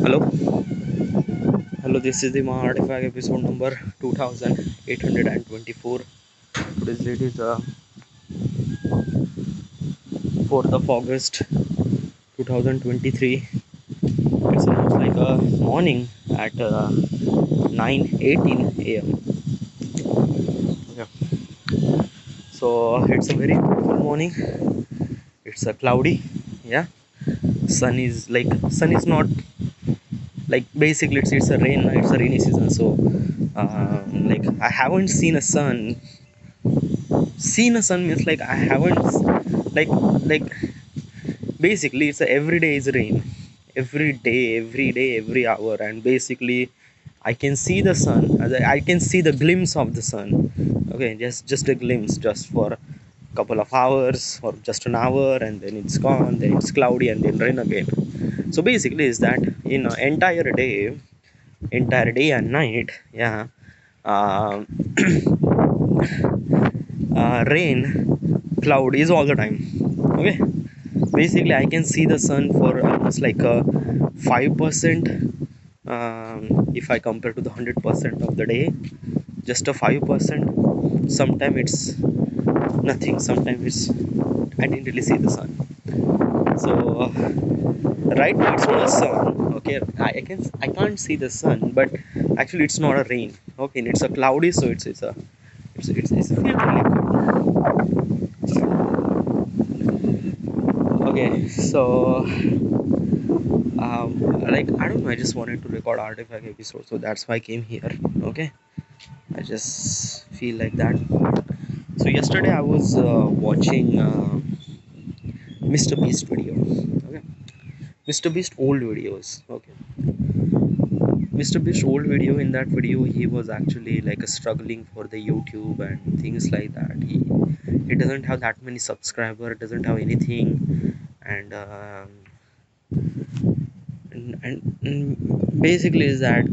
Hello, hello. This is the Artifact episode number 2824. Today's date is 4th of August 2023. It's almost like a morning at 9:18 a.m. Yeah. So it's a very beautiful morning. It's a cloudy. Yeah. Sun is not like basically it's a rain. It's a rainy season. So like I haven't seen a sun means like I haven't like basically it's a every day is rain, every hour, and basically I can see the sun. I can see the glimpse of the sun. Okay, just a glimpse, just for a couple of hours or just an hour, and then it's gone, then it's cloudy, and then rain again. So basically is that in entire day and night, yeah, uh, rain, cloud is all the time. Okay, basically I can see the sun for almost like a 5%. If I compare to the 100% of the day, just a 5%. Sometimes it's nothing, sometimes it's I didn't really see the sun. So right now it's not a sun. Okay, I can't see the sun, but actually it's not a rain. Okay, and it's a cloudy, so it's feels really good. Okay, so like I don't know, I just wanted to record Artifact episode, so that's why I came here. Okay, I just feel like that. So yesterday I was watching Mr. Beast video. Okay, Mr. Beast old videos. Okay, Mr. Beast old video. In that video he was actually like struggling for the YouTube and things like that. He doesn't have that many subscriber, doesn't have anything, and and basically is that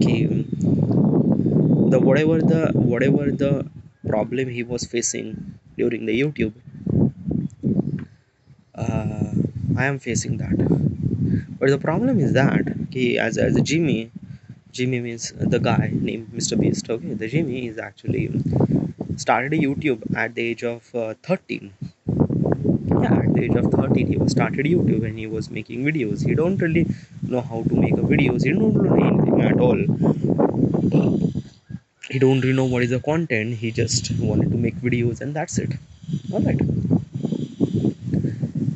the whatever the problem he was facing during the YouTube, uh, I am facing that. But the problem is that as a Jimmy means the guy named Mr. Beast. Okay, the Jimmy is actually started YouTube at the age of 13. Yeah, at the age of 13 he was started YouTube and he was making videos. He don't really know how to make a videos. He don't know anything at all. He don't really know what is the content. He just wanted to make videos and that's it. All right.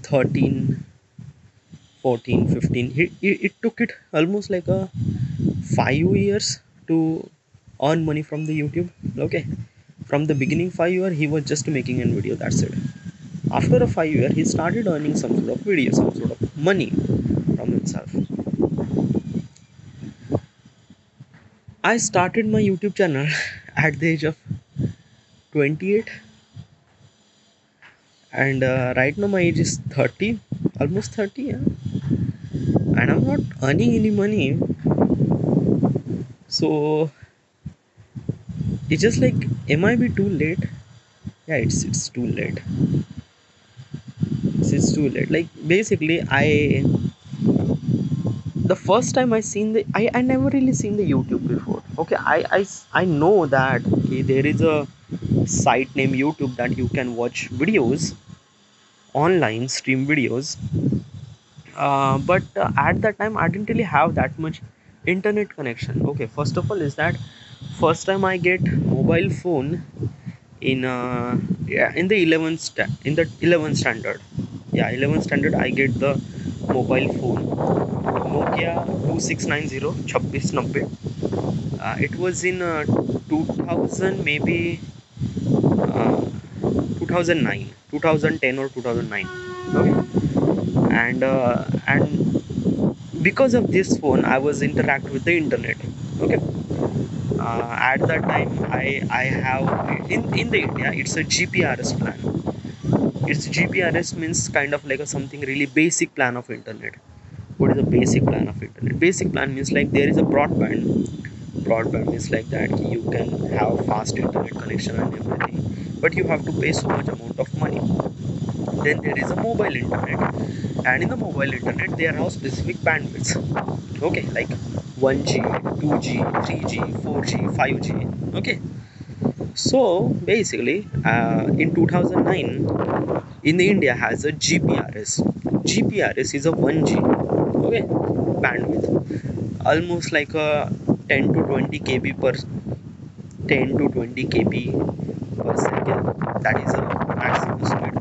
13, 14, 15. It took it almost like a 5 years to earn money from the YouTube. Okay, from the beginning 5 year he was just making a video, that's it. After a 5 year he started earning some sort of video, some sort of money from himself. I started my YouTube channel at the age of 28, and right now my age is 30, almost 30. Yeah, and I'm not earning any money. So it's just like, am I be too late? Yeah, it's too late. It's too late. Like basically the first time I never really seen the YouTube before. Okay, I know that okay, there is a site named YouTube that you can watch videos online, stream videos. But at that time I didn't really have that much internet connection. Okay, first of all is that first time I get mobile phone in yeah, in the 11th standard. Yeah, 11th standard I get the mobile phone, Nokia 2690 2690. It was in 2000, maybe 2009, 2010 or 2009. Okay, and because of this phone I was interact with the internet. Okay, at that time I have in the India it's a GPRS plan. It's GPRS means kind of like a something really basic plan of internet. What is a basic plan of internet? Basic plan means like there is a broadband. Broadband means like that you can have fast internet connection and everything, but you have to pay so much amount of money. Then there is a mobile internet, and in the mobile internet there are specific bandwidths. Okay, like 1G, 2G, 3G, 4G, 5G. Okay, so basically in 2009 in India has a GPRS. GPRS is a 1G, okay, bandwidth, almost like a 10 to 20 kb per 10 to 20 kb per second. That is a maximum speed.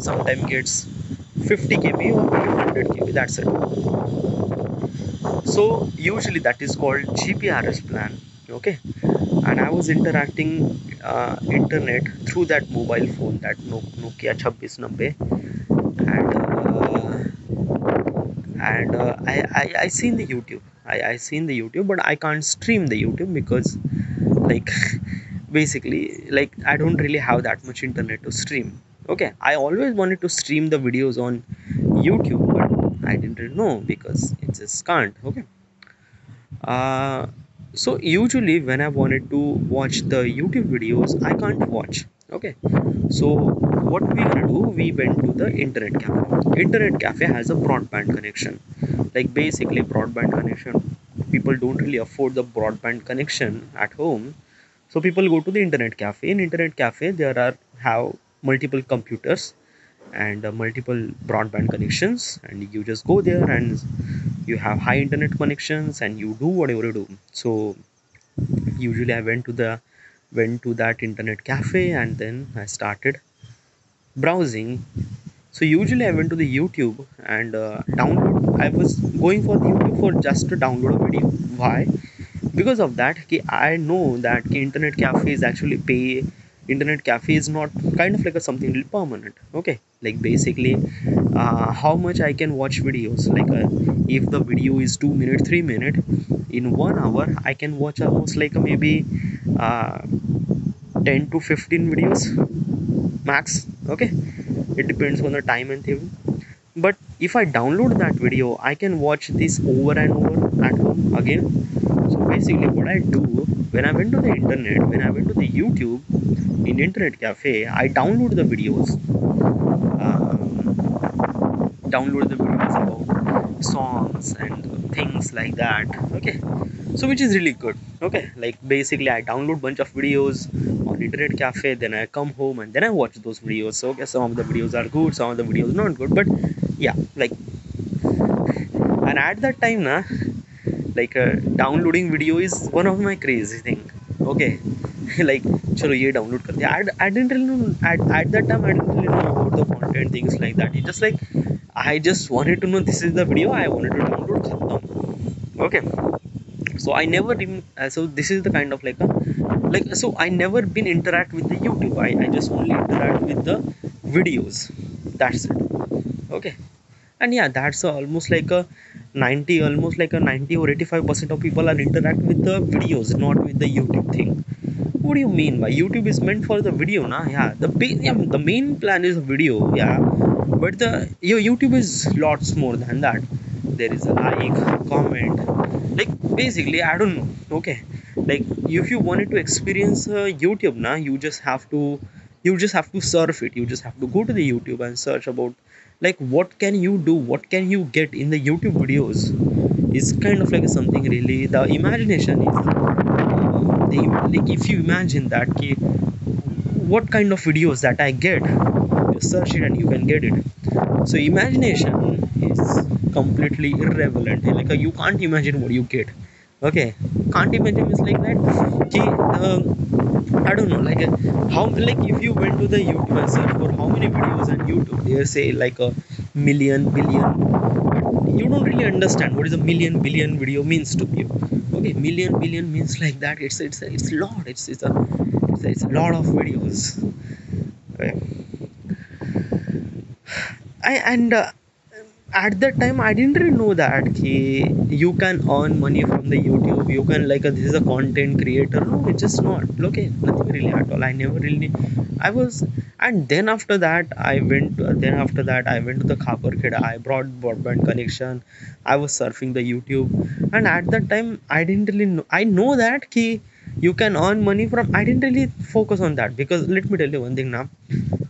Sometimes gets 50 kb or maybe 100 kb. That's it. So usually that is called GPRS plan. Okay, and I was interacting internet through that mobile phone, that Nokia 2690, and I seen the YouTube. I seen the YouTube, but I can't stream the YouTube because like basically like I don't really have that much internet to stream. Okay, I always wanted to stream the videos on YouTube, but I didn't really know because it just can't. Okay, uh, so usually when I wanted to watch the YouTube videos, I can't watch. Okay, so what we gonna do, we went to the internet cafe. Internet cafe has a broadband connection. Like basically broadband connection, people don't really afford the broadband connection at home, so people go to the internet cafe. In internet cafe there are have multiple computers and multiple broadband connections, and you just go there and you have high internet connections and you do whatever you do. So usually I went to that internet cafe, and then I started browsing. So usually I went to the YouTube and download. I was going for the YouTube for just to download a video. Why? Because of that I know that internet cafe is actually pay. Internet cafe is not kind of like a something little permanent. Okay, like basically how much I can watch videos, like if the video is 2 minute 3 minute, in 1 hour I can watch almost like maybe uh, 10 to 15 videos max. Okay, it depends on the time and thing. But if I download that video, I can watch this over and over at home again. So basically what I do, when I went to the internet, when I went to the YouTube in internet cafe, I download the videos, download the videos about songs and things like that. Okay, so which is really good. Okay, like basically I download bunch of videos on internet cafe, then I come home and then I watch those videos. So okay, some of the videos are good, some of the videos not good, but yeah, like, and at that time na, like downloading video is one of my crazy thing. Okay, like chalo ye download kar diya. I didn't really know at that time I didn't really know about the content, things like that. It just like I just wanted to know this is the video I wanted to download, khatam. Okay, so I never even so this is the kind of like a, like, so I never been interact with the YouTube. I just only interact with the videos. That's it. Okay, and yeah, that's almost like a 90, almost like a 90 or 85% of people are interact with the videos, not with the YouTube thing. What do you mean by YouTube is meant for the video na? Yeah, yeah, the main plan is video, yeah, but the your YouTube is lots more than that. There is a like, comment, like basically I don't know. Okay, like if you wanted to experience YouTube na, you just have to surf it. You just have to go to the YouTube and search about like what can you do, what can you get in the YouTube videos. Is kind of like something really, the imagination is like if you imagine that ki, what kind of videos that I get, you search it and you can get it. So imagination is completely irrelevant. Like you can't imagine what you get. Okay, can't imagine is like that ki, I don't know, like how, like if you went to the YouTube and search for how many videos on YouTube, they say like a million billion, but you don't really understand what is a million billion video means to you. Okay, million billion means like that. It's a lot. It's a lot of videos. Okay. I and at that time I didn't really know that ki, you can earn money from the YouTube. You can like this is a content creator. No, it's just not. Okay, nothing really at all. I never really. I was, and then after that I went. Then after that I went to the Khapar Kheda. I brought broadband connection. I was surfing the YouTube, and at that time I didn't really know. I know that ki, you can earn money from. I didn't really focus on that because let me tell you one thing now.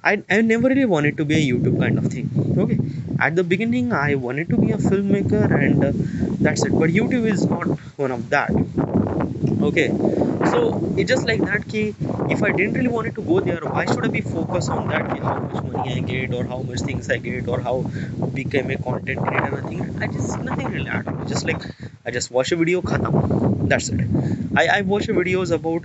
I never really wanted to be a YouTube kind of thing. Okay, at the beginning I wanted to be a filmmaker, and that's it. But YouTube is not one of that. Okay, so it's just like that ki if I didn't really wanted to go there, why should I be focused on that ki how much money I get, or how much things I get, or how become a content creator? Nothing really matter. Just like I just watch a video, khatam, that's it. I watch videos about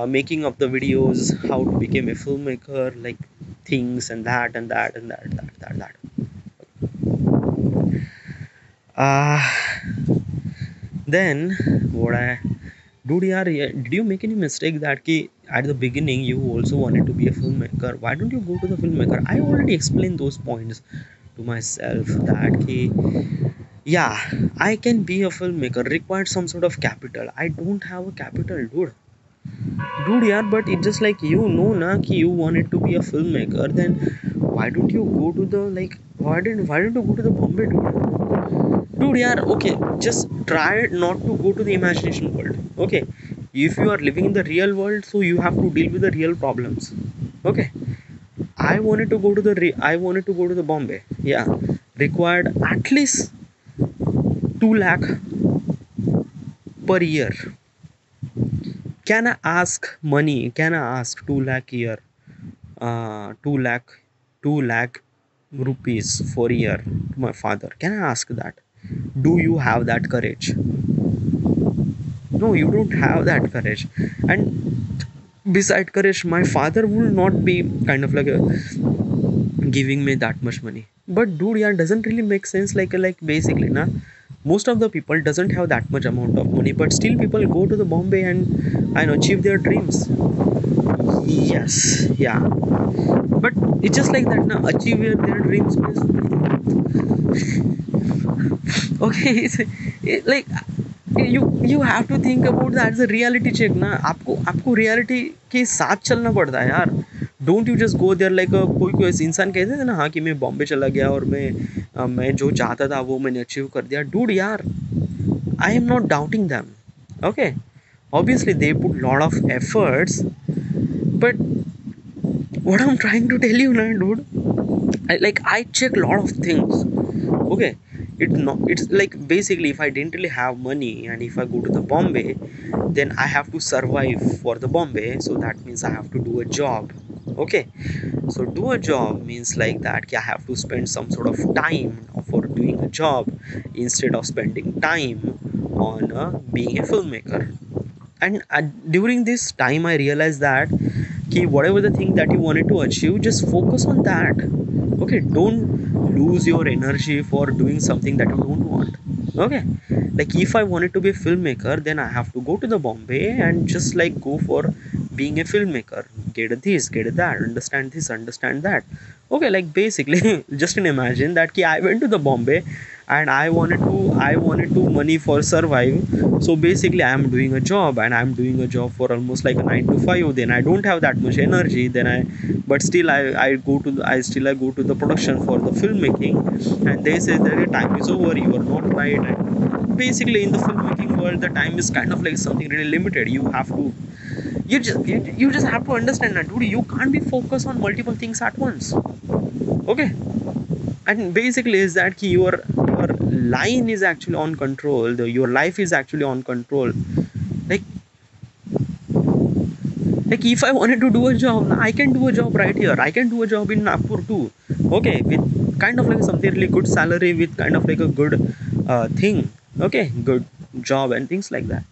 making of the videos, how to become a filmmaker, like things and that and that and that. uh then what I dude, yaar, did you make any mistake that ki at the beginning you also wanted to be a filmmaker? Why don't you go to the filmmaker? I already explained those points to myself that ki, yeah, I can be a filmmaker. Required some sort of capital. I don't have a capital, dude. Dude, yeah, but it's just like na ki you wanted to be a filmmaker. Then why don't you go to the like? Why didn't you go to the Bombay, dude, yeah, okay, just try not to go to the imagination world. Okay, if you are living in the real world, so you have to deal with the real problems. Okay, I wanted to go to the Bombay. Yeah, required at least 2 lakh per year. Can I ask money? Can I ask 2 lakh year? 2 lakh, 2 lakh rupees for a year to my father. Can I ask that? Do you have that courage? No, you don't have that courage. And beside courage, my father will not be kind of like giving me that much money. But dude, yeah, doesn't really make sense. Like basically, na, most of the people doesn't have that much amount of money, but still people go to the Bombay and achieve their dreams. Yes, yeah. But it's just like that, na, achieve their dreams means okay. Like you have to think about that as a reality check ना. आपको reality के साथ चलना पड़ता है यार. Don't you just go there like a कोई ऐसे इंसान कहते थे ना, हाँ कि मैं बॉम्बे चला गया और मैं जो चाहता था वो मैंने अचीव कर दिया. Dude, यार, I am not doubting them. Okay, obviously they put lot of efforts, but what I'm trying to tell you now, dude, I check a lot of things. Okay, it's like basically if I didn't really have money and if I go to the Bombay, then I have to survive for the Bombay, so that means I have to do a job. Okay, so do a job means like that I have to spend some sort of time for doing a job instead of spending time on being a filmmaker. And during this time I realized that whatever the thing that you wanted to achieve, just focus on that. Okay, don't lose your energy for doing something that you don't want. Okay, like if I wanted to be a filmmaker, then I have to go to the Bombay and just like go for being a filmmaker, get this, get that, understand this, understand that. Okay, like basically just imagine that I went to the Bombay and I wanted to money for survive. So basically I am doing a job, and I'm doing a job for almost like a 9 to 5. Then I don't have that much energy. But still I go to the production for the filmmaking, and they say that the time is over, you are not right. And basically in the filmmaking world, the time is kind of like something really limited. You just have to understand that, dude, you can't be focused on multiple things at once. Okay, and basically is that your line is actually on control, your life is actually on control. like like if I wanted to do a job, I can do a job right here, I can do a job in Nagpur too. Okay, with kind of like something really good salary, with kind of like a good thing. Okay, good job and things like that.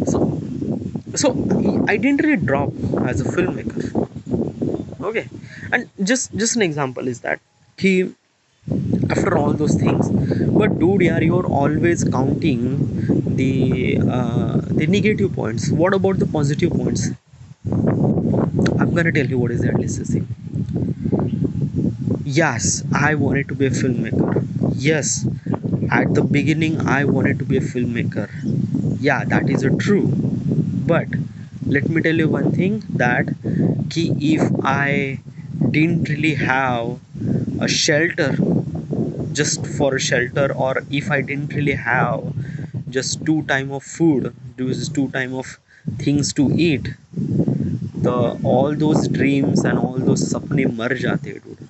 So so I didn't really drop as a filmmaker. Okay, and just an example is that he, after all those things, but dude, yeah, you're always counting the negative points. What about the positive points? I'm gonna tell you what is that. Let's see. Yes, I wanted to be a filmmaker. Yes, at the beginning I wanted to be a filmmaker. Yeah, that is a true. But let me tell you one thing, that if I didn't really have a shelter, just for a shelter, or if I didn't really have just 2 time of food, just 2 time of things to eat, the all those dreams and all those सपने मर जाते हैं dude.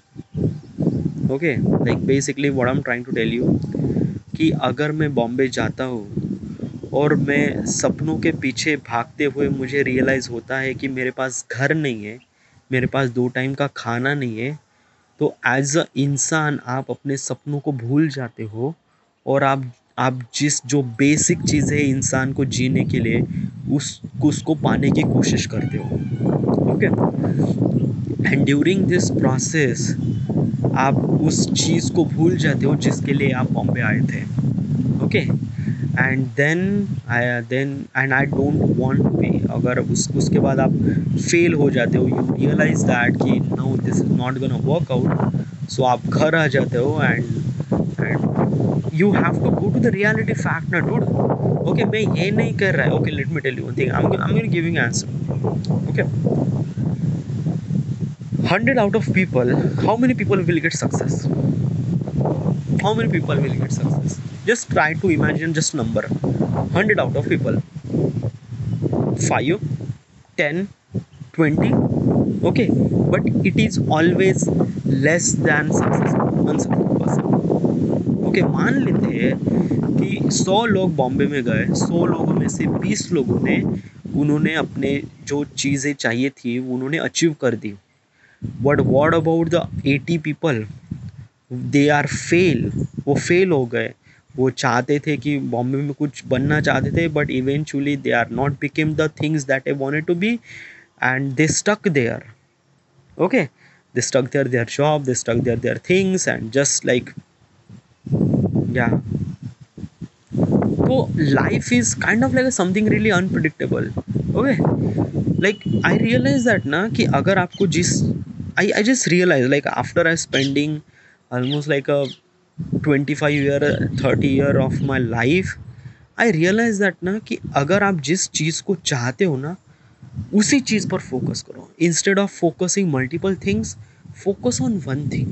Okay, like basically what I'm trying to tell you कि अगर मैं बॉम्बे जाता हूँ और मैं सपनों के पीछे भागते हुए मुझे रियलाइज़ होता है कि मेरे पास घर नहीं है, मेरे पास 2 टाइम का खाना नहीं है, तो एज़ अ इंसान आप अपने सपनों को भूल जाते हो और आप जिस जो बेसिक चीज़ है इंसान को जीने के लिए उसको पाने की कोशिश करते हो. Okay, and during this process आप उस चीज़ को भूल जाते हो जिसके लिए आप बॉम्बे आए थे. Okay, and then I don't want to be. अगर उसके बाद आप फेल हो जाते हो, यू रियलाइज दैट कि no this is not gonna work out, so आप घर आ जाते हो and you have to go to the reality fact ना डूड. ओके, मैं ये नहीं कर रहा है. Okay, let me tell you one thing. I am going giving answer. Okay, 100 out of people, how many people will get success? How many people will get success? Just try to imagine just number. 100 out of people, 5, 10, 20. Okay, but it is always less than successful, unsuccessful person. Okay, मान लेते हैं कि 100 लोग बॉम्बे में गए, 100 लोगों में से 20 लोगों ने उन्होंने अपने जो चीज़ें चाहिए थी उन्होंने अचीव कर दी. But what about the 80 people? They are fail. वो फेल हो गए. वो चाहते थे कि बॉम्बे में कुछ बनना चाहते थे, but eventually they are not became the things that they wanted to be, and they stuck there. Okay, they stuck their job, they stuck their things, and just like, yeah. So life is kind of like something really unpredictable. Okay, like I realize that ना कि अगर आपको जिस I just realized, like after I spending almost like a 25 year 30 year of my life, I realized that ना कि अगर आप जिस चीज़ को चाहते हो ना उसी चीज़ पर फोकस करो. Instead of focusing multiple things, focus on one thing.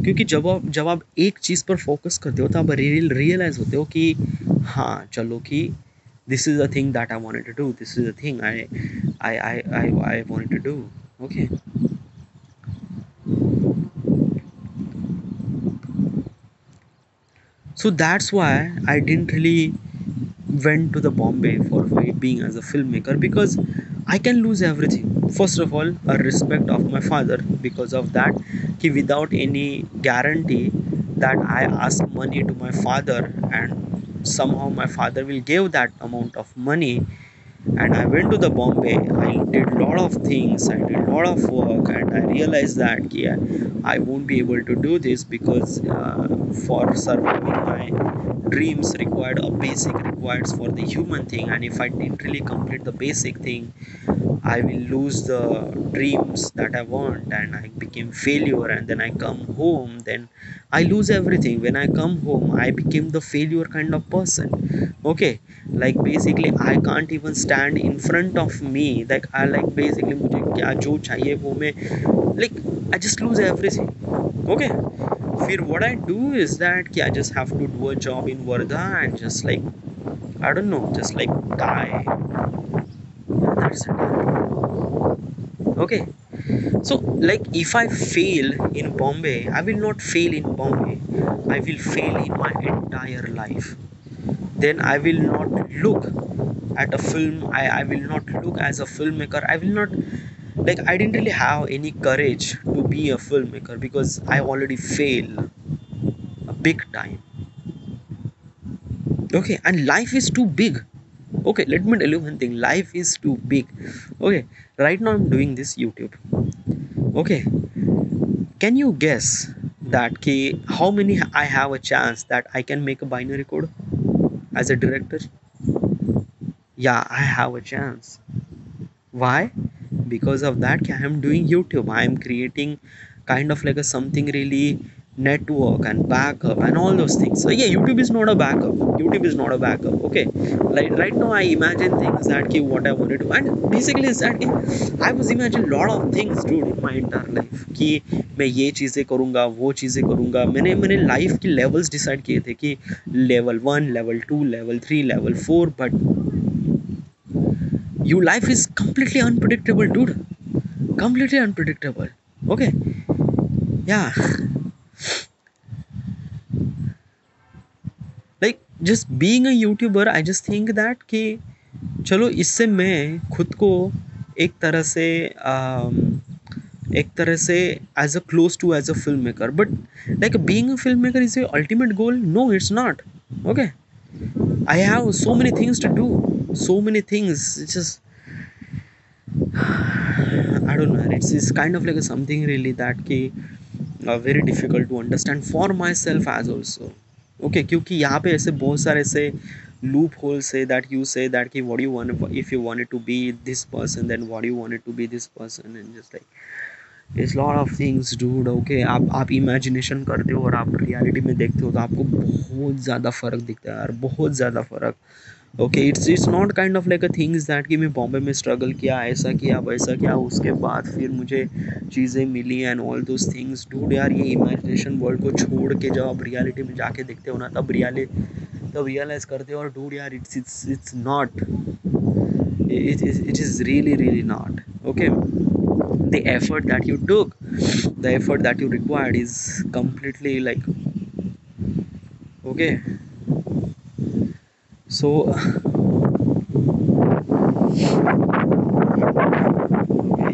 क्योंकि जब आप एक चीज़ पर फोकस करते हो तो आप रियलाइज़ होते हो कि हाँ चलो कि this is the thing that I wanted to do, this is the thing I wanted to do. Okay, so that's why I didn't really went to the Bombay for being as a filmmaker, because I can lose everything. First of all, a respect of my father, because of that कि without any guarantee that I ask money to my father and somehow my father will give that amount of money. And I went to the Bombay, I did lot of things, I did lot of work, and I realized that yeah, I won't be able to do this, because for surviving my dreams required a basic requires for the human thing, and if I didn't really complete the basic thing, I will lose the dreams that I want, and I became failure. And then I come home, then I lose everything. When I come home, I became the failure kind of person. Okay, like basically I can't even stand in front of me. Like I like basically मुझे क्या जो चाहिए वो मैं like I just lose everything. Okay, फिर what I do is that कि I just have to do a job in Wardha and just like I don't know, just like die. That's it. Okay, so like if I fail in Bombay, I will not fail in Bombay, I will fail in my entire life. Then I will not look at a film, I will not look as a filmmaker, I will not, like I didn't really have any courage to be a filmmaker because I already failed a big time. Okay, and life is too big. Okay, let me tell you one thing, life is too big. Okay, right now I'm doing this YouTube. Okay, can you guess that how many I have a chance that I can make a binary code as a director? Yeah, I have a chance. Why? Because of that I am doing YouTube, I am creating kind of like a something really network and backup and all those things. So yeah, YouTube is not a backup, YouTube is not a backup. Okay, like right now I imagine things that what I want to do, and basically is that I was imagining lot of things dude in my entire life कि मैं ये चीज़ें करूँगा वो चीज़ें करूँगा. मैंने life की लेवल्स डिसाइड किए थे कि level 1, level 2, level 3, level 4, but your life is completely unpredictable, dude. Completely unpredictable. Okay. Yeah. Like just being a YouTuber, I just think that कि चलो इससे मैं खुद को एक तरह से एक तरह से as a close to as a film maker, but like being a film maker is a ultimate goal? No, it's not. Okay, I have so many things to do, so many things. It's just I don't know. It's kind of like a something really that ki very difficult to understand for myself as also. Okay, क्योंकि यहाँ पे ऐसे बहुत सारे ऐसे loop holes है that you say that कि what you want, if you wanted to be this person then what you wanted to be this person, and just like it's lot of things dude. Okay, आप imagination करते हो और आप reality में देखते हो तो आपको बहुत ज़्यादा फ़र्क दिखता है यार, बहुत ज़्यादा फ़र्क. Okay, it's not kind of like a things that कि मैं बॉम्बे में स्ट्रगल किया, ऐसा किया वैसा किया, उसके बाद फिर मुझे चीज़ें मिली and all those things. Dude यार, ये इमेजिनेशन वर्ल्ड को छोड़ के जब आप रियलिटी में जाके देखते हो ना, तब रियलाइज़ करते हो और डूड यार it's not, it is really not. Okay, the effort that you took, the effort that you required is completely like, okay. So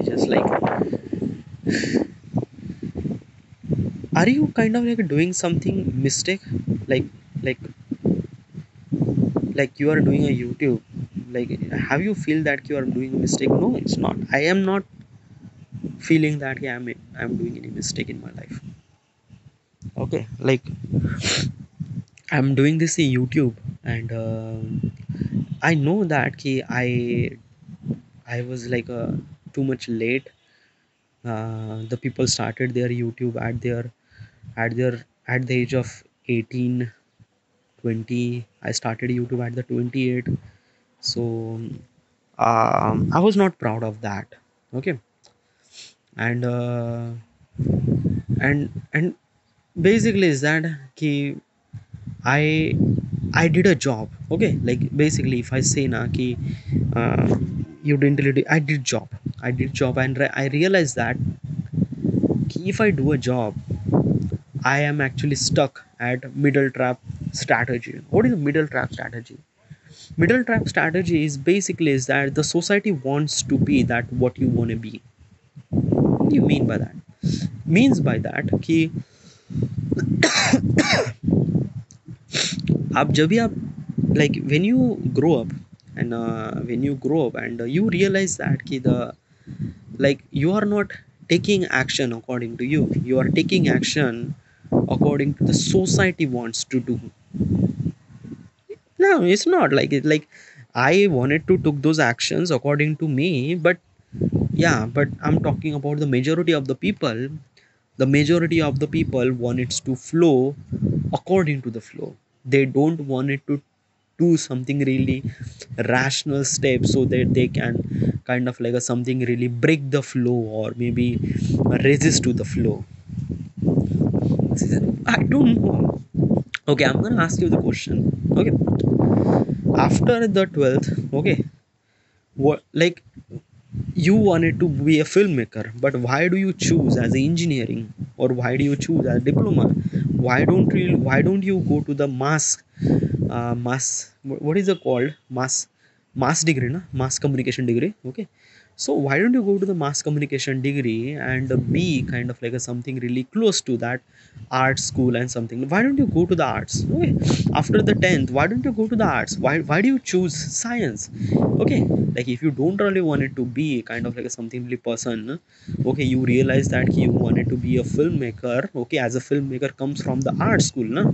just like, are you kind of like doing something mistake, like like like you are doing a YouTube, like have you feel that you are doing a mistake? No, it's not. I am not feeling that yeah, I'm doing any mistake in my life. Okay, like I'm doing this in YouTube, and I know that I was like too much late. The people started their YouTube at the age of 18, 20. I started YouTube at the 28. So I was not proud of that. Okay, and and basically is that ki I I did a job. Okay, like basically if I say na ki you didn't really, I did job, and I realized that ki if I do a job, I am actually stuck at middle trap strategy. What is a middle trap strategy? Middle trap strategy is basically is that the society wants to be that what you want to be. What do you mean by that? Means by that कि आप जब भी आप like when you grow up, and when you grow up and you realize that कि the like you are not taking action according to you, you are taking action according to the society wants to do. No, it's not like it. Like I wanted to took those actions according to me, but yeah, but I'm talking about the majority of the people. The majority of the people want it to flow according to the flow. They don't want it to do something really rational steps so that they can kind of like a something really break the flow or maybe resist to the flow. I don't know. Okay, I'm gonna ask you the question. Okay, after the 12th, okay, what like you wanted to be a filmmaker, but why do you choose as engineering, or why do you choose as diploma? Why don't you go to the mass, what is it called, mass degree na, mass communication degree? Okay, so why don't you go to the mass communication degree and be kind of like a something really close to that art school and something? Why don't you go to the arts? Okay, after the 10th, why don't you go to the arts? Why do you choose science? Okay, like if you don't really want it to be kind of like a something really person, okay, you realize that you wanted to be a filmmaker. Okay, as a filmmaker comes from the art school na.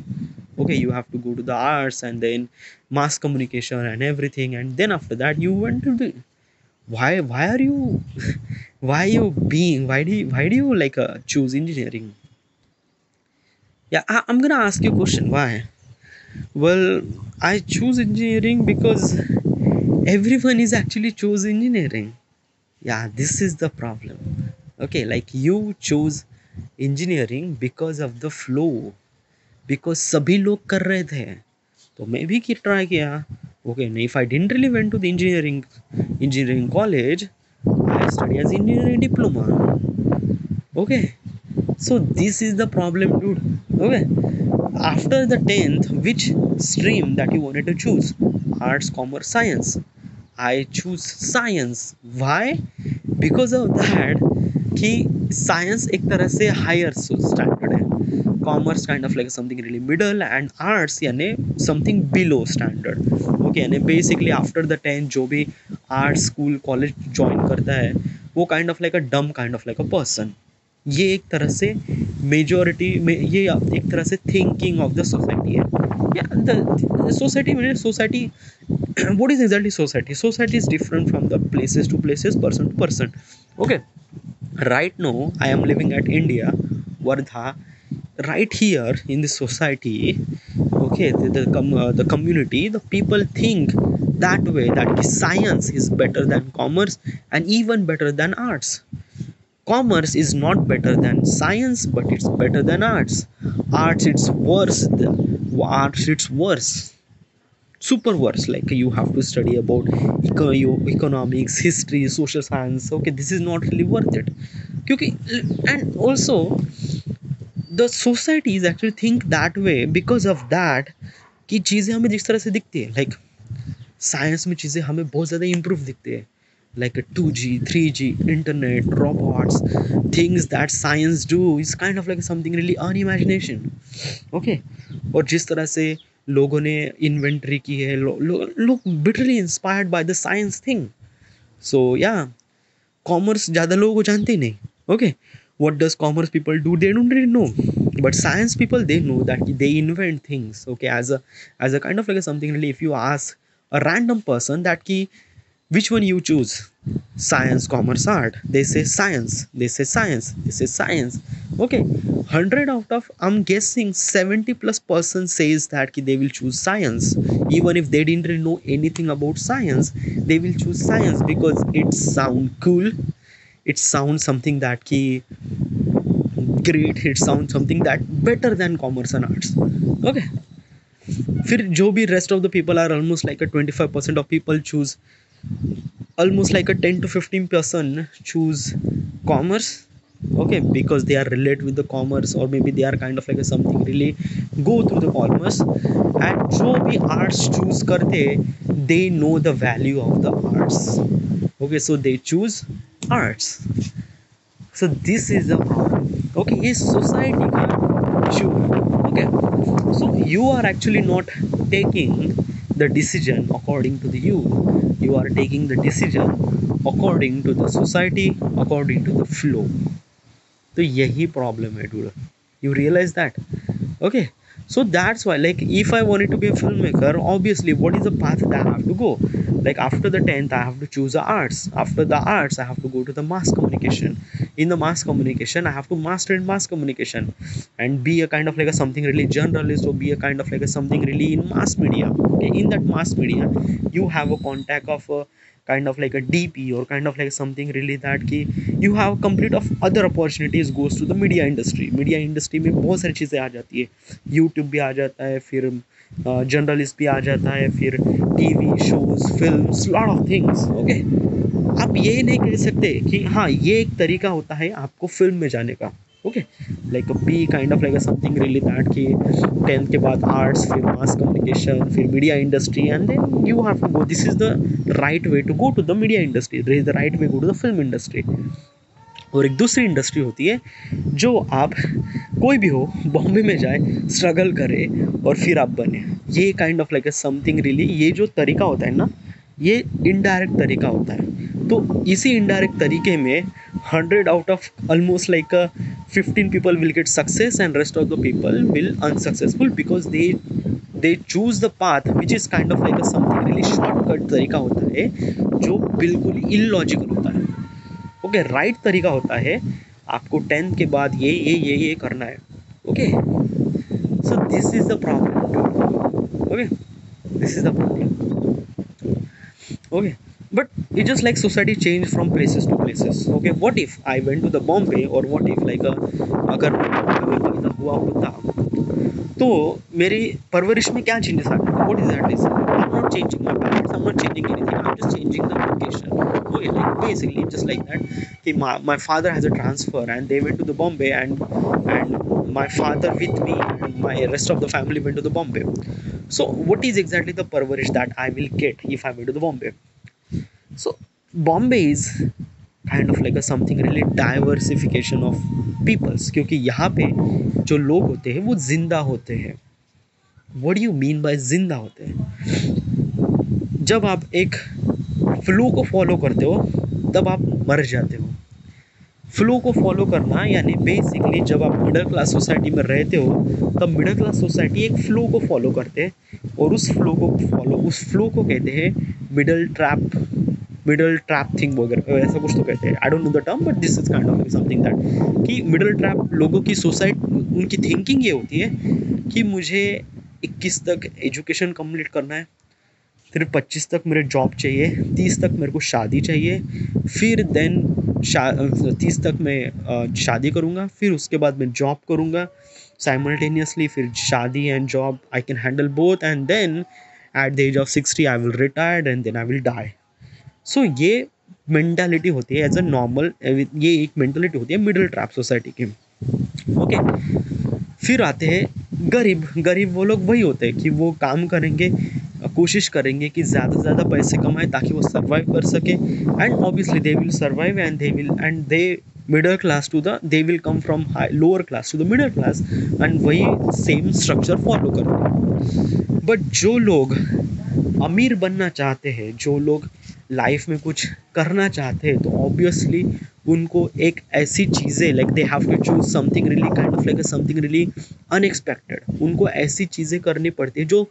Okay, you have to go to the arts and then mass communication and everything, and then after that you went to the, why are you why are you being why do you like choose engineering? Yeah, I'm gonna ask you a question. Why? Well, I choose engineering because everyone is actually choose engineering. Yeah, this is the problem. Okay, like you choose engineering because of the flow, because सभी लोग कर रहे थे तो मैं भी try किया. Okay, and if I didn't really went to the engineering college, I study as engineering diploma. Okay, so this is the problem, dude. Okay, after the 10th, which stream that you wanted to choose? Arts, commerce, science. I choose science. Why? Because of that कि science एक तरह से higher standard है, commerce kind of like something really middle, and arts यानी something below standard. Okay, यानी basically after the 10th जो भी arts school college join करता है वो काइंड ऑफ लाइक अ डम kind of like a person. ये एक तरह से मेजोरिटी में ये एक तरह से थिंकिंग ऑफ द सोसाइटी है. या द सोसाइटी में society what is exactly society is different from the places to places, person to person. Okay, right now I am living at India, Wardha. Right here in the society, okay, the community, the people think that way, that science is better than commerce and even better than arts. Commerce is not better than science, but it's better than arts. Arts it's worse. Arts it's worse, super worse. Like you have to study about economics, history, social science. Okay, this is not really worth it. क्योंकि and also the societies actually think that way because of that कि चीज़ें हमें जिस तरह से दिखती है, like science में चीज़ें हमें बहुत ज़्यादा इम्प्रूव दिखती है, like a 2G, 3G, internet, robots, things that science do is kind of like something really unimagination. Okay, और जिस तरह से लोगों ने इन्वेंटरी की है, लोग literally inspired by the science thing. So या कॉमर्स ज़्यादा लोगों को जानते ही नहीं. ओके, what does commerce people do? They don't really know, but science people, they know that they invent things. Okay, as a kind of like something really, if you ask a random person that ki which one you choose, science, commerce, art, they say science, they say science, they say science. Okay, 100 out of, I'm guessing 70 plus person says that ki they will choose science. Even if they didn't really know anything about science, they will choose science because it sound cool, it sounds something that ki great, it sounds something that better than commerce and arts. Okay, फिर जो भी rest of the people are almost like a 25% of people choose, almost like a 10 to 15% choose commerce. Okay, because they are related with the commerce, or maybe they are kind of like a something really go through the commerce. And जो भी arts choose करते, they know the value of the arts. Okay, so they choose arts. So this is the problem. Okay, ये society का issue. Okay, so you are actually not taking the decision according to the you are taking the decision according to the society, according to the flow. तो यही problem है dude, you realise that. Okay, so that's why, like, if I wanted to be a filmmaker, obviously what is the path that I have to go? Like after the 10th I have to choose the arts, after the arts I have to go to the mass communication, in the mass communication I have to master in mass communication and be a kind of like a something really generalist, or be a kind of like a something really in mass media. Okay, in that mass media you have a contact of a kind of like a DP, or kind of like something really that कि you have complete of other opportunities goes to the media industry. Media industry में बहुत सारी चीज़ें आ जाती है, YouTube भी आ जाता है, फिर जर्नलिस्ट भी आ जाता है, फिर TV shows, films, lot of things. Okay, आप ये नहीं कह सकते कि हाँ ये एक तरीका होता है आपको फिल्म में जाने का. Okay, like be kind of like something really that कि 10th के बाद आर्ट्स, फिर मास कम्युनिकेशन, फिर media industry, and then you have to go, this is the right way to go to the media industry, this is the right way go to the film industry. और एक दूसरी industry होती है जो आप कोई भी हो बॉम्बे में जाए, स्ट्रगल करे और फिर आप बने. ये kind of like something really, ये जो तरीका होता है ना, ये इनडायरेक्ट तरीका होता है. तो इसी इनडायरेक्ट तरीके में 100 out of almost like 15 people will get success and rest of the people will unsuccessful because they choose the path which is kind of like a something really shortcut तरीका होता है जो बिल्कुल ही illogical होता है. Okay, right तरीका होता है आपको 10th के बाद ये करना है. Okay, so this is the problem. Okay, this is the problem. Okay, but it's just like society changed from places to places. Okay, what if I went to the Bombay, or what if like अगर मैं बॉम्बे में पैदा हुआ होता तो मेरी परवरिश में क्या चेंजेस आ गए? What is that is I'm not changing my parents, I'm not changing anything, I'm just changing the location. Okay, like basically just like that. My father has a transfer and they went to the Bombay, and my father with me and my rest of the family went to the Bombay. So what is exactly the parvarish that I will get if I went to the Bombay? So Bombay is kind of like something really diversification of peoples, क्योंकि यहाँ पे जो लोग होते हैं वो जिंदा होते हैं. What do you mean by जिंदा होते हैं? जब आप एक फ्लो को फॉलो करते हो तब आप मर जाते हो. फ्लो को फॉलो करना यानी बेसिकली जब आप मिडिल क्लास सोसाइटी में रहते हो तब मिडिल क्लास सोसाइटी एक फ्लो को फॉलो करते हैं और उस फ्लो को कहते हैं मिडल ट्रैप थिंग वगैरह ऐसा कुछ तो कहते हैं. I don't know the term but this is kind of something that कि मिडल ट्रैप लोगों की सोसाइटी उनकी थिंकिंग ये होती है कि मुझे 21 तक एजुकेशन कंप्लीट करना है, फिर 25 तक मेरे जॉब चाहिए, 30 तक मेरे को शादी चाहिए, फिर देन 30 तक मैं शादी करूँगा, फिर उसके बाद मैं जॉब करूँगा साइमल्टेनियसली, फिर शादी and job I can handle both, and then at the age of 60 I will retired and then I will die. So ये मेंटालिटी होती है एज अ नॉर्मल, ये एक मेंटालिटी होती है मिडिल ट्रैप सोसाइटी की. ओके, फिर आते हैं गरीब वो लोग वही होते हैं कि वो काम करेंगे, कोशिश करेंगे कि ज़्यादा से ज़्यादा पैसे कमाएं ताकि वो सर्वाइव कर सके, and obviously they will survive and they middle class to the they will come from lower class to the middle class and वही सेम स्ट्रक्चर फॉलो करेंगे. बट जो लोग अमीर बनना चाहते हैं, जो लोग लाइफ में कुछ करना चाहते हैं, तो ऑब्वियसली उनको एक ऐसी चीज़ें like they have to choose something really kind of like something really unexpected. उनको ऐसी चीज़ें करनी पड़ती है जो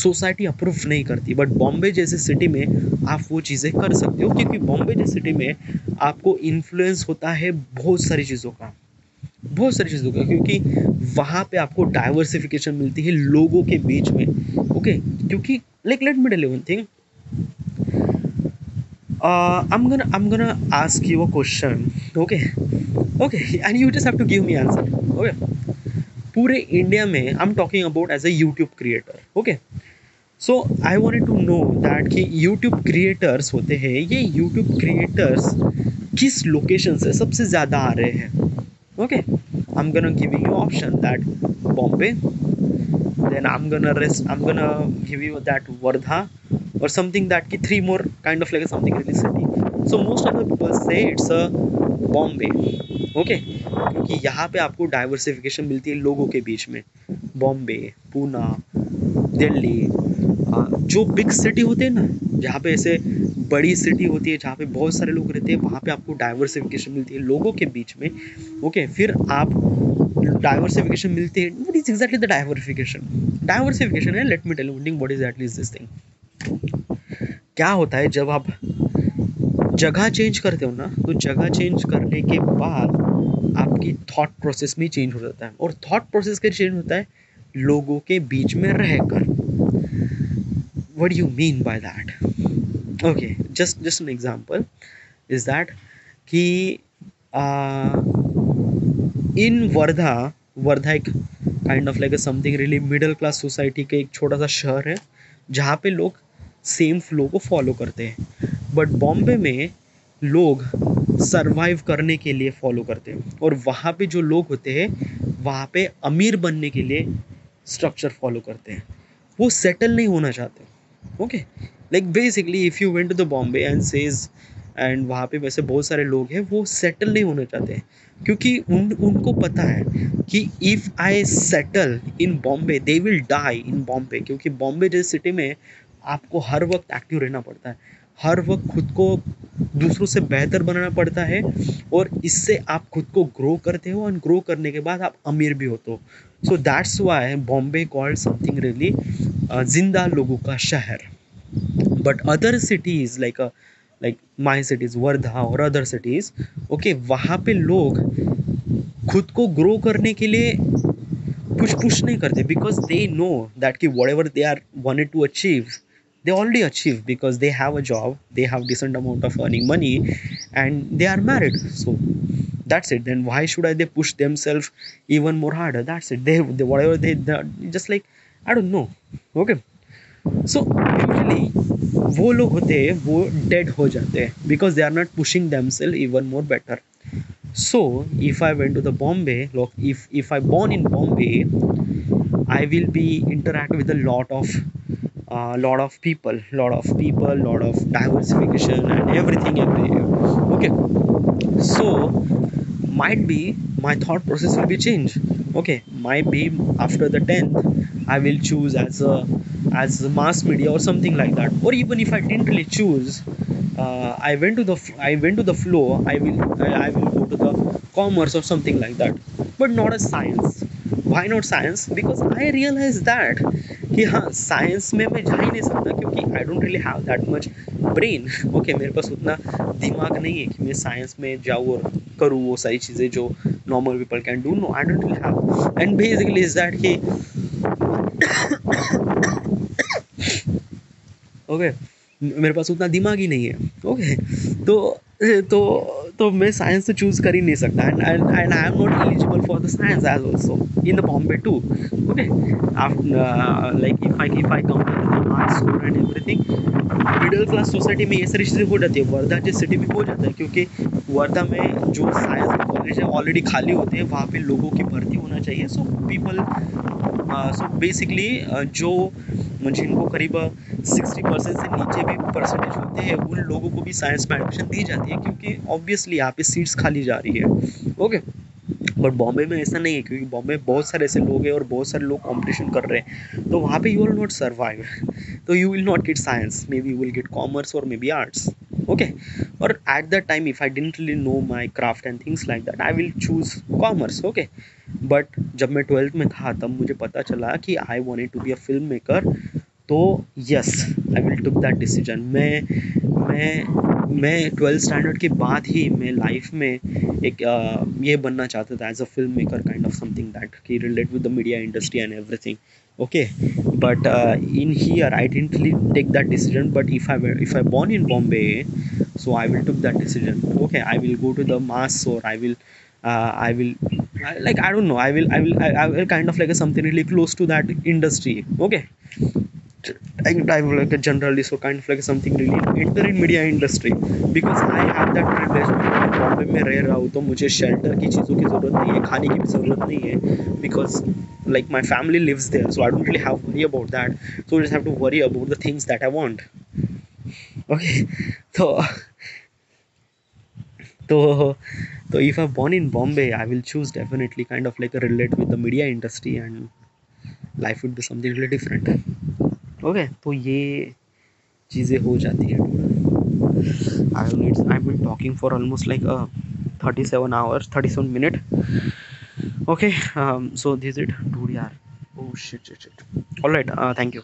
सोसाइटी अप्रूव नहीं करती. बट बॉम्बे जैसे सिटी में आप वो चीज़ें कर सकते हो, क्योंकि बॉम्बे जैसे सिटी में आपको इन्फ्लुएंस होता है बहुत सारी चीज़ों का, क्योंकि वहाँ पे आपको डाइवर्सिफिकेशन मिलती है लोगों के बीच में. ओके, क्योंकि like let me tell you one thing. I'm gonna ask you a question, okay, and you just have to give me answer, okay. पूरे इंडिया में I'm talking about as a YouTube creator, okay. So I wanted to know that कि YouTube creators होते हैं, ये YouTube creators किस location से सबसे ज़्यादा आ रहे हैं, okay. I'm gonna giving you option that Bombay, then I'm gonna give you that Wardha or something that ki 3 more kind of like something really city. So most of the people say it's a Bombay, okay, क्योंकि यहाँ पे आपको diversification मिलती है लोगों के बीच में. बॉम्बे, पूना, दिल्ली, जो बिग सिटी होते हैं ना, जहाँ पे ऐसे बड़ी सिटी होती है जहाँ पे बहुत सारे लोग रहते हैं, वहाँ पे आपको डाइवर्सिफिकेशन मिलती है लोगों के बीच में. ओके, फिर आप डाइवर्सिफिकेशन मिलती है. What is exactly the diversification है, let me tell you what exactly is this thing. क्या होता है जब आप जगह चेंज करते हो ना, तो जगह चेंज करने के बाद आपकी थॉट प्रोसेस में चेंज हो जाता है, और थॉट प्रोसेस का चेंज होता है लोगों के बीच में रहकर. What do you mean by that? Okay, just an example is that कि इन वर्धा एक kind of like something really middle class society के एक छोटा सा शहर है जहाँ पे लोग सेम फ्लो को फॉलो करते हैं. बट बॉम्बे में लोग सरवाइव करने के लिए फॉलो करते हैं, और वहाँ पे जो लोग होते हैं वहाँ पे अमीर बनने के लिए स्ट्रक्चर फॉलो करते हैं, वो सेटल नहीं होना चाहते. Okay, like basically if you went to the Bombay and says, एंड वहाँ पे वैसे बहुत सारे लोग हैं वो सेटल नहीं होना चाहते हैं, क्योंकि उनको पता है कि if I settle in Bombay they will die in Bombay. क्योंकि बॉम्बे जैसे सिटी में आपको हर वक्त एक्टिव रहना पड़ता है, हर वक्त खुद को दूसरों से बेहतर बनाना पड़ता है, और इससे आप खुद को ग्रो करते हो, और ग्रो करने के बाद आप अमीर भी होते हो. So that's why Bombay called something really जिंदा लोगों का शहर. But other cities like my cities Wardha और अदर सिटीज़, ओके, वहाँ पे लोग खुद को ग्रो करने के लिए कुछ पुश नहीं करते, बिकॉज दे नो दैट कि whatever they are wanted to achieve they already achieve, because they have a job, they have decent amount of earning money, and they are married. So that's it. Then why should they push themselves even more harder? That's it. They whatever they just like, I don't know. Okay, so usually वो लोग होते हैं वो dead हो जाते हैं because they are not pushing themselves even more better. So if I went to the Bombay, look, if I born in Bombay, I will be interact with a lot of diversification and everything everywhere. Okay, so might be my thought process will be changed. Okay, might be after the 10th I will choose as a mass media or something like that. Or even if I didn't really choose, I went to the flow. I will go to the commerce or something like that, but not a science. Why not science? Because I realize that कि हाँ science में मैं जा ही नहीं सकता क्योंकि आई don't really have that much brain. Okay, मेरे पास उतना दिमाग नहीं है कि मैं साइंस में जाऊँ और करूँ वो सारी चीज़ें जो normal people can do. No, I don't really have. And basically is that कि ओके मेरे पास उतना दिमाग ही नहीं है. ओके, तो तो तो मैं साइंस तो चूज़ कर ही नहीं सकता. And I am not eligible for the science as also in the Bombay too. Okay, after like if I compare the art school and everything, middle class society में ये सारी चीज़ें हो जाती है. वर्धा जिस सिटी में हो जाता है क्योंकि वर्धा में जो साइंस कॉलेज है ऑलरेडी खाली होते हैं, वहाँ पे लोगों की भर्ती होना चाहिए. सो पीपल सो बेसिकली जो जिनको करीब 60% से नीचे भी परसेंटेज होते हैं उन लोगों को भी साइंस में एडमिशन दी जाती है क्योंकि ऑब्वियसली यहाँ पे सीट्स खाली जा रही है. ओके, बट बॉम्बे में ऐसा नहीं है क्योंकि बॉम्बे में बहुत सारे ऐसे लोग हैं और बहुत सारे लोग कंपटीशन कर रहे हैं, तो वहाँ पे यू विल नॉट सर्वाइव. तो you will not gate science, may be you will get commerce और मे बी आर्ट्स. ओके, और at that time if I didn't really know my craft and things like that I will choose commerce. Okay, but जब मैं 12th में था तब मुझे पता चला कि I wanted to be a film maker. तो yes, I will took that decision. मैं 12th स्टैंडर्ड के बाद ही मैं लाइफ में एक ये बनना चाहता था as a film maker, kind of something that की relate with the media industry and everything. Okay, but in here I didn't really take that decision. But if I born in Bombay, so I will took that decision. Okay, I will go to the mass, or I will like I don't know, I will kind of like a something really close to that industry. Okay, I will like a journalist or kind of like something really enter in media industry because I have that privilege. Bombay में रह रहा हूँ तो मुझे shelter की चीज़ों की ज़रूरत नहीं है, खाने की भी ज़रूरत नहीं है because like my family lives there, so I don't really have worry about that. So I just have to worry about the things that I want. Okay, so so so if I'm born in Bombay, I will choose definitely kind of like a relate with the media industry and life would be something really different. Okay, तो ये चीज़ें हो जाती है. I've been talking for almost like 37 hours, 37 minutes. Okay, so this is it, dude. Yeah. Oh shit. All right. Thank you.